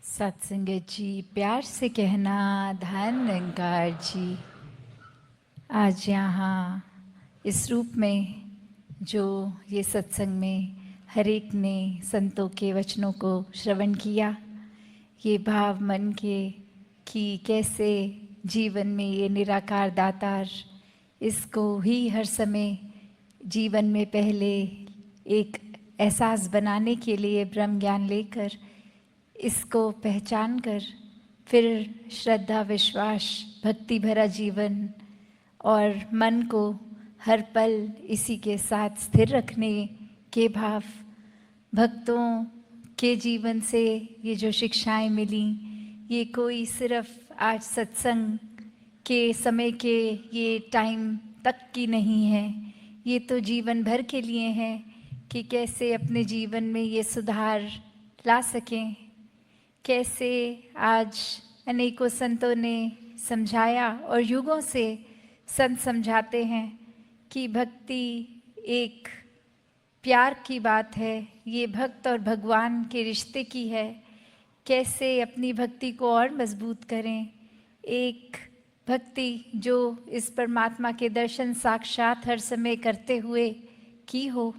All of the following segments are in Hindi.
सत्संगत जी, प्यार से कहना धन निरंकार जी। आज यहाँ इस रूप में जो ये सत्संग में हर एक ने संतों के वचनों को श्रवण किया, ये भाव मन के कि कैसे जीवन में ये निराकार दातार, इसको ही हर समय जीवन में पहले एक एहसास बनाने के लिए ब्रह्म ज्ञान लेकर इसको पहचान कर फिर श्रद्धा, विश्वास, भक्ति भरा जीवन और मन को हर पल इसी के साथ स्थिर रखने के भाव, भक्तों के जीवन से ये जो शिक्षाएं मिली, ये कोई सिर्फ आज सत्संग के समय के ये टाइम तक की नहीं है, ये तो जीवन भर के लिए है कि कैसे अपने जीवन में ये सुधार ला सकें। कैसे आज अनेकों संतों ने समझाया और युगों से संत समझाते हैं कि भक्ति एक प्यार की बात है, ये भक्त और भगवान के रिश्ते की है। कैसे अपनी भक्ति को और मजबूत करें, एक भक्ति जो इस परमात्मा के दर्शन साक्षात हर समय करते हुए की हो।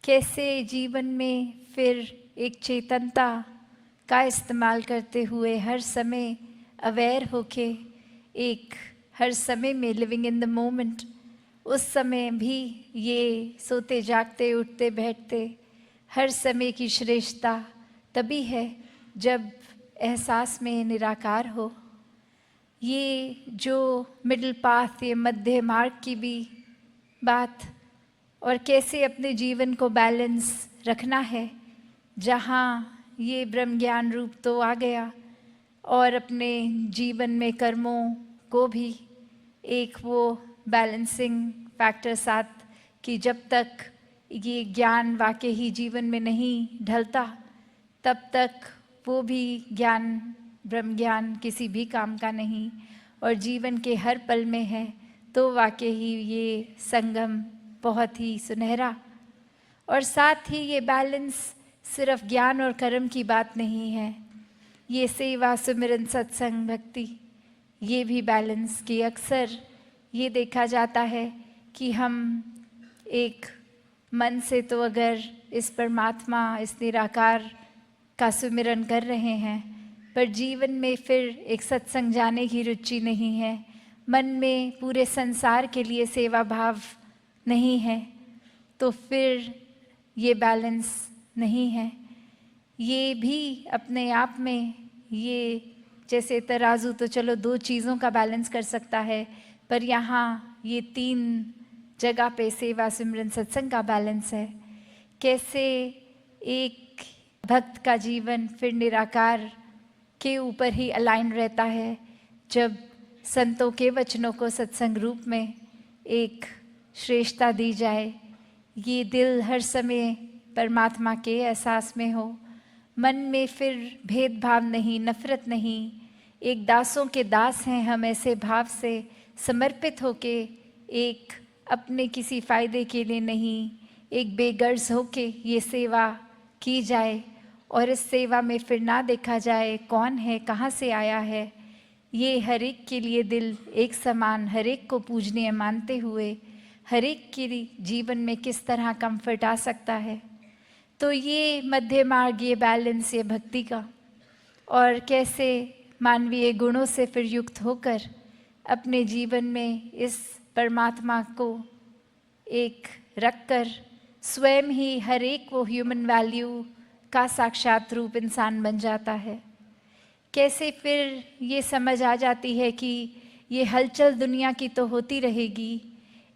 कैसे जीवन में फिर एक चेतनता का इस्तेमाल करते हुए हर समय अवेयर होके एक हर समय में लिविंग इन द मोमेंट, उस समय भी ये सोते जागते उठते बैठते हर समय की श्रेष्ठता तभी है जब एहसास में निराकार हो। ये जो मिडिल पाथ, ये मध्य मार्ग की भी बात, और कैसे अपने जीवन को बैलेंस रखना है, जहाँ ये ब्रह्म ज्ञान रूप तो आ गया और अपने जीवन में कर्मों को भी एक वो बैलेंसिंग फैक्टर साथ कि जब तक ये ज्ञान वाकई ही जीवन में नहीं ढलता तब तक वो भी ज्ञान, ब्रह्म ज्ञान किसी भी काम का नहीं, और जीवन के हर पल में है तो वाकई ही ये संगम बहुत ही सुनहरा। और साथ ही ये बैलेंस सिर्फ ज्ञान और कर्म की बात नहीं है, ये सेवा, सुमिरन, सत्संग, भक्ति, ये भी बैलेंस की अक्सर ये देखा जाता है कि हम एक मन से तो अगर इस परमात्मा, इस निराकार का सुमिरन कर रहे हैं, पर जीवन में फिर एक सत्संग जाने की रुचि नहीं है, मन में पूरे संसार के लिए सेवा भाव नहीं है, तो फिर ये बैलेंस नहीं है। ये भी अपने आप में, ये जैसे तराजू तो चलो दो चीज़ों का बैलेंस कर सकता है, पर यहाँ ये तीन जगह पे सेवा, सिमरन, सत्संग का बैलेंस है। कैसे एक भक्त का जीवन फिर निराकार के ऊपर ही अलाइन रहता है जब संतों के वचनों को सत्संग रूप में एक श्रेष्ठता दी जाए। ये दिल हर समय परमात्मा के एहसास में हो, मन में फिर भेदभाव नहीं, नफरत नहीं, एक दासों के दास हैं हम, ऐसे भाव से समर्पित होके एक अपने किसी फ़ायदे के लिए नहीं, एक बेगर्ज होके ये सेवा की जाए, और इस सेवा में फिर ना देखा जाए कौन है, कहाँ से आया है, ये हर एक के लिए दिल एक समान, हर एक को पूजनीय मानते हुए हर एक के जीवन में किस तरह कंफर्ट आ सकता है। तो ये मध्य मार्ग, ये बैलेंस, ये भक्ति का, और कैसे मानवीय गुणों से फिर युक्त होकर अपने जीवन में इस परमात्मा को एक रखकर स्वयं ही हर एक वो ह्यूमन वैल्यू का साक्षात रूप इंसान बन जाता है। कैसे फिर ये समझ आ जाती है कि ये हलचल दुनिया की तो होती रहेगी,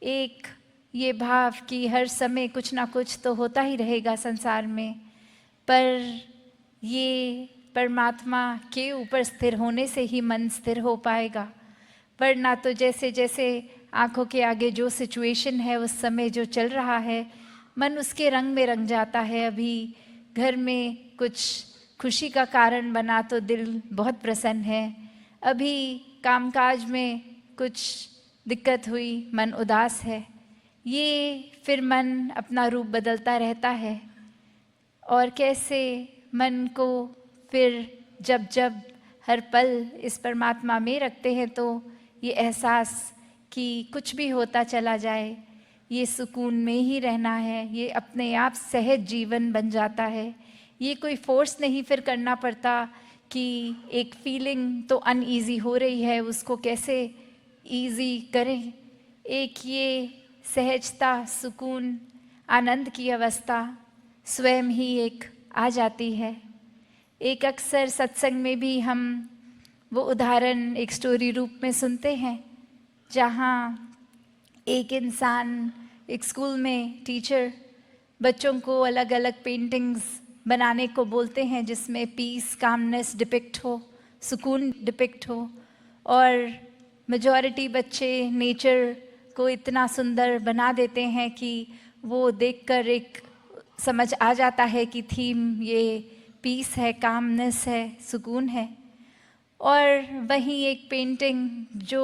एक ये भाव कि हर समय कुछ ना कुछ तो होता ही रहेगा संसार में, पर ये परमात्मा के ऊपर स्थिर होने से ही मन स्थिर हो पाएगा। वरना तो जैसे जैसे आँखों के आगे जो सिचुएशन है, उस समय जो चल रहा है, मन उसके रंग में रंग जाता है। अभी घर में कुछ खुशी का कारण बना तो दिल बहुत प्रसन्न है, अभी कामकाज में कुछ दिक्कत हुई, मन उदास है। ये फिर मन अपना रूप बदलता रहता है, और कैसे मन को फिर जब जब हर पल इस परमात्मा में रखते हैं तो ये एहसास कि कुछ भी होता चला जाए, ये सुकून में ही रहना है, ये अपने आप सहज जीवन बन जाता है। ये कोई फोर्स नहीं फिर करना पड़ता कि एक फीलिंग तो अनईजी हो रही है, उसको कैसे ईजी करें। एक ये सहजता, सुकून, आनंद की अवस्था स्वयं ही एक आ जाती है। एक अक्सर सत्संग में भी हम वो उदाहरण एक स्टोरी रूप में सुनते हैं, जहाँ एक इंसान, एक स्कूल में टीचर बच्चों को अलग अलग पेंटिंग्स बनाने को बोलते हैं जिसमें पीस, कामनेस डिपिक्ट हो, सुकून डिपिक्ट हो। और मेजॉरिटी बच्चे नेचर को इतना सुंदर बना देते हैं कि वो देखकर एक समझ आ जाता है कि थीम ये पीस है, कामनेस है, सुकून है। और वहीं एक पेंटिंग जो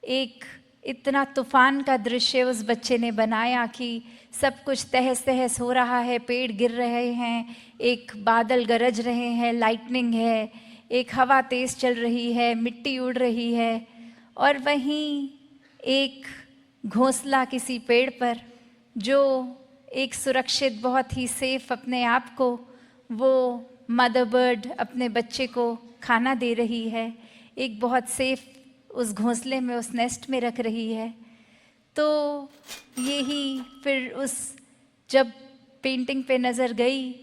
एक इतना तूफान का दृश्य उस बच्चे ने बनाया कि सब कुछ तहस तहस हो रहा है, पेड़ गिर रहे हैं, एक बादल गरज रहे हैं, लाइटनिंग है, एक हवा तेज़ चल रही है, मिट्टी उड़ रही है, और वहीं एक घोंसला किसी पेड़ पर जो एक सुरक्षित, बहुत ही सेफ अपने आप को वो मदर बर्ड अपने बच्चे को खाना दे रही है, एक बहुत सेफ उस घोंसले में, उस नेस्ट में रख रही है। तो यही फिर उस जब पेंटिंग पे नज़र गई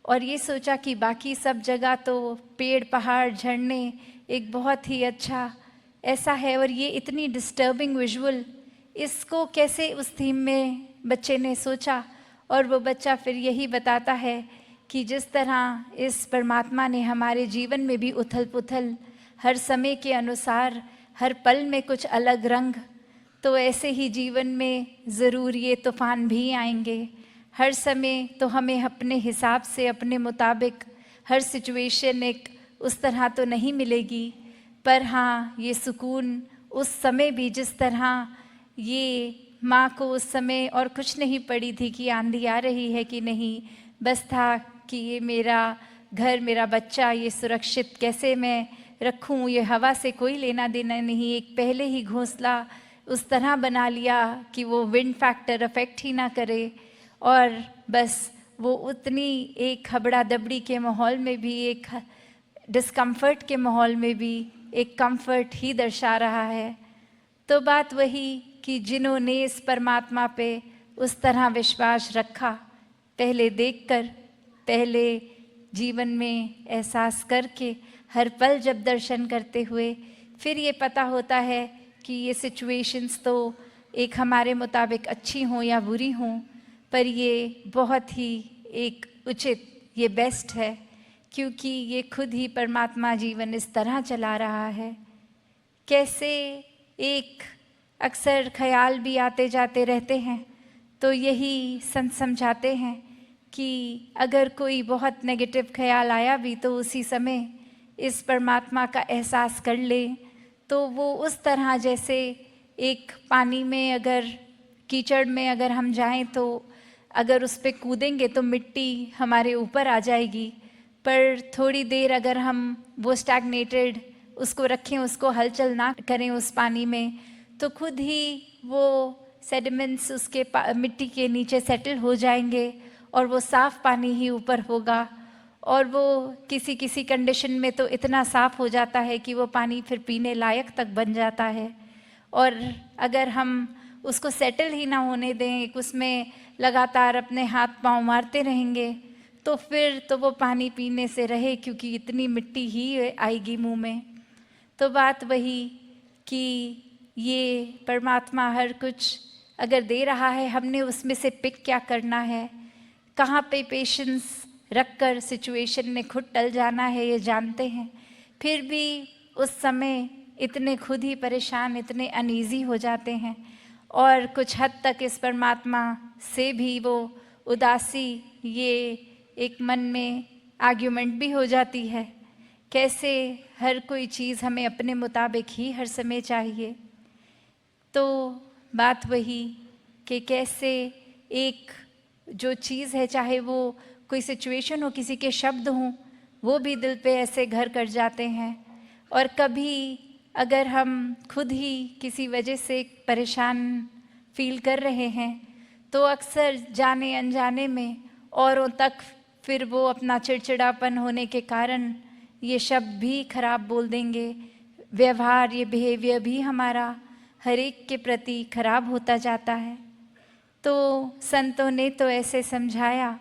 और ये सोचा कि बाकी सब जगह तो पेड़, पहाड़, झरने एक बहुत ही अच्छा ऐसा है, और ये इतनी डिस्टर्बिंग विजुअल, इसको कैसे उस थीम में बच्चे ने सोचा। और वो बच्चा फिर यही बताता है कि जिस तरह इस परमात्मा ने हमारे जीवन में भी उथल पुथल, हर समय के अनुसार हर पल में कुछ अलग रंग, तो ऐसे ही जीवन में ज़रूर ये तूफ़ान भी आएंगे। हर समय तो हमें अपने हिसाब से, अपने मुताबिक हर सिचुएशन एक उस तरह तो नहीं मिलेगी, पर हाँ, ये सुकून उस समय भी, जिस तरह ये माँ को उस समय और कुछ नहीं पड़ी थी कि आंधी आ रही है कि नहीं, बस था कि ये मेरा घर, मेरा बच्चा, ये सुरक्षित कैसे मैं रखूं, ये हवा से कोई लेना देना नहीं। एक पहले ही घोंसला उस तरह बना लिया कि वो विंड फैक्टर अफेक्ट ही ना करे, और बस वो उतनी एक हबड़ा दबड़ी के माहौल में भी, एक डिस्कम्फर्ट के माहौल में भी एक कंफर्ट ही दर्शा रहा है। तो बात वही कि जिन्होंने इस परमात्मा पे उस तरह विश्वास रखा, पहले देखकर, पहले जीवन में एहसास करके, हर पल जब दर्शन करते हुए, फिर ये पता होता है कि ये सिचुएशंस तो एक हमारे मुताबिक अच्छी हों या बुरी हों, पर ये बहुत ही एक उचित, ये बेस्ट है, क्योंकि ये खुद ही परमात्मा जीवन इस तरह चला रहा है। कैसे एक अक्सर ख्याल भी आते जाते रहते हैं, तो यही संत समझाते हैं कि अगर कोई बहुत नेगेटिव ख्याल आया भी तो उसी समय इस परमात्मा का एहसास कर ले, तो वो उस तरह जैसे एक पानी में, अगर कीचड़ में अगर हम जाएं तो अगर उस पर कूदेंगे तो मिट्टी हमारे ऊपर आ जाएगी, पर थोड़ी देर अगर हम वो स्टैग्नेटेड उसको रखें, उसको हलचल ना करें उस पानी में, तो खुद ही वो सेडिमेंट्स उसके मिट्टी के नीचे सेटल हो जाएंगे और वो साफ़ पानी ही ऊपर होगा। और वो किसी किसी कंडीशन में तो इतना साफ़ हो जाता है कि वो पानी फिर पीने लायक तक बन जाता है। और अगर हम उसको सेटल ही ना होने दें, उसमें लगातार अपने हाथ पांव मारते रहेंगे, तो फिर तो वो पानी पीने से रहे, क्योंकि इतनी मिट्टी ही आएगी मुंह में। तो बात वही कि ये परमात्मा हर कुछ अगर दे रहा है, हमने उसमें से पिक क्या करना है, कहाँ पे पेशेंस रख कर सिचुएशन में खुद टल जाना है, ये जानते हैं। फिर भी उस समय इतने खुद ही परेशान, इतने अनईजी हो जाते हैं, और कुछ हद तक इस परमात्मा से भी वो उदासी, ये एक मन में आर्ग्यूमेंट भी हो जाती है। कैसे हर कोई चीज़ हमें अपने मुताबिक ही हर समय चाहिए। तो बात वही कि कैसे एक जो चीज़ है, चाहे वो कोई सिचुएशन हो, किसी के शब्द हों, वो भी दिल पे ऐसे घर कर जाते हैं। और कभी अगर हम खुद ही किसी वजह से परेशान फील कर रहे हैं तो अक्सर जाने अनजाने में औरों तक फिर वो अपना चिड़चिड़ापन होने के कारण ये शब्द भी खराब बोल देंगे, व्यवहार, ये बिहेवियर भी हमारा हर एक के प्रति खराब होता जाता है। तो संतों ने तो ऐसे समझाया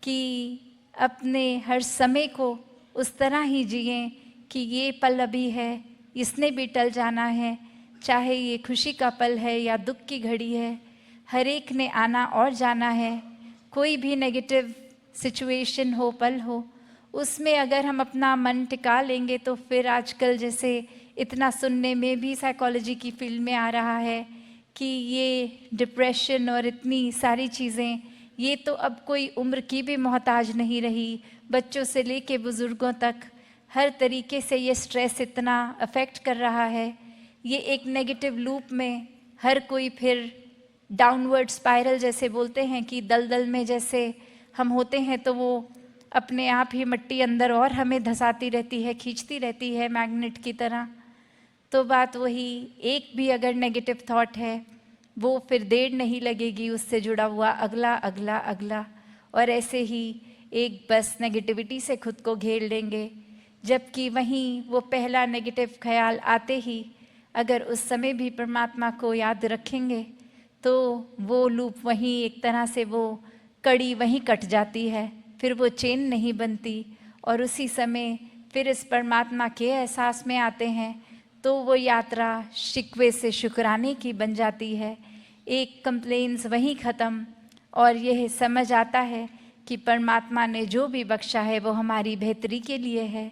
कि अपने हर समय को उस तरह ही जिएं कि ये पल अभी है, इसने भी टल जाना है, चाहे ये खुशी का पल है या दुख की घड़ी है, हर एक ने आना और जाना है। कोई भी नेगेटिव सिचुएशन हो, पल हो, उसमें अगर हम अपना मन टिका लेंगे तो फिर आजकल जैसे इतना सुनने में भी साइकोलॉजी की फील्ड में आ रहा है कि ये डिप्रेशन और इतनी सारी चीज़ें, ये तो अब कोई उम्र की भी मोहताज नहीं रही। बच्चों से लेके बुज़ुर्गों तक हर तरीके से ये स्ट्रेस इतना अफेक्ट कर रहा है। ये एक नेगेटिव लूप में हर कोई फिर डाउनवर्ड स्पाइरल जैसे बोलते हैं कि दलदल में जैसे हम होते हैं तो वो अपने आप ही मिट्टी अंदर और हमें धंसाती रहती है, खींचती रहती है मैग्नेट की तरह। तो बात वही, एक भी अगर नेगेटिव थॉट है वो फिर देर नहीं लगेगी उससे जुड़ा हुआ अगला अगला अगला, और ऐसे ही एक बस नेगेटिविटी से खुद को घेर लेंगे। जबकि वहीं वो पहला नेगेटिव ख्याल आते ही अगर उस समय भी परमात्मा को याद रखेंगे तो वो लूप वहीं एक तरह से वो कड़ी वहीं कट जाती है, फिर वो चेन नहीं बनती और उसी समय फिर इस परमात्मा के एहसास में आते हैं तो वो यात्रा शिकवे से शुक्राने की बन जाती है। एक कंप्लेंट्स वहीं ख़त्म और यह समझ आता है कि परमात्मा ने जो भी बख्शा है वो हमारी बेहतरी के लिए है।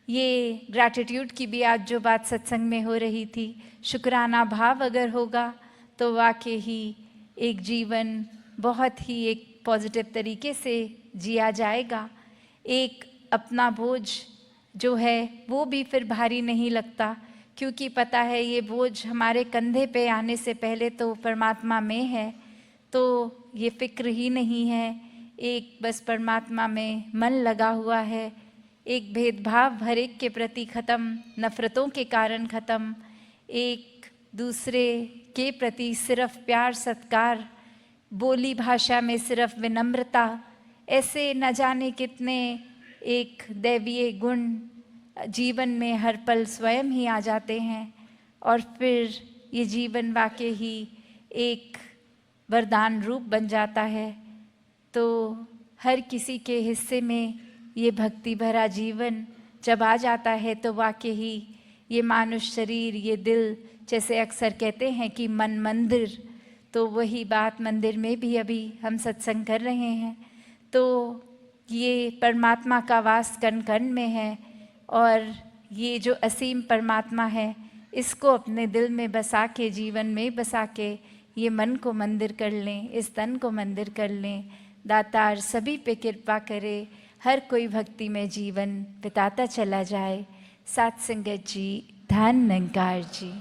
ये ग्रैटिट्यूड की भी आज जो बात सत्संग में हो रही थी, शुक्राना भाव अगर होगा तो वाकई ही एक जीवन बहुत ही एक पॉजिटिव तरीके से जिया जाएगा। एक अपना बोझ जो है वो भी फिर भारी नहीं लगता, क्योंकि पता है ये बोझ हमारे कंधे पे आने से पहले तो परमात्मा में है, तो ये फिक्र ही नहीं है। एक बस परमात्मा में मन लगा हुआ है, एक भेदभाव हर एक के प्रति ख़त्म, नफ़रतों के कारण ख़त्म, एक दूसरे के प्रति सिर्फ प्यार सत्कार, बोली भाषा में सिर्फ विनम्रता, ऐसे न जाने कितने एक दैवीय गुण जीवन में हर पल स्वयं ही आ जाते हैं और फिर ये जीवन वाकई ही एक वरदान रूप बन जाता है। तो हर किसी के हिस्से में ये भक्ति भरा जीवन जब आ जाता है तो वाकई ही ये मानुष शरीर, ये दिल, जैसे अक्सर कहते हैं कि मन मंदिर, तो वही बात मंदिर में भी अभी हम सत्संग कर रहे हैं। तो ये परमात्मा का वास कण कण में है और ये जो असीम परमात्मा है इसको अपने दिल में बसा के, जीवन में बसा के ये मन को मंदिर कर लें, इस तन को मंदिर कर लें। दातार सभी पे कृपा करे, हर कोई भक्ति में जीवन बिताता चला जाए। सात संगत जी, धन निरंकार जी।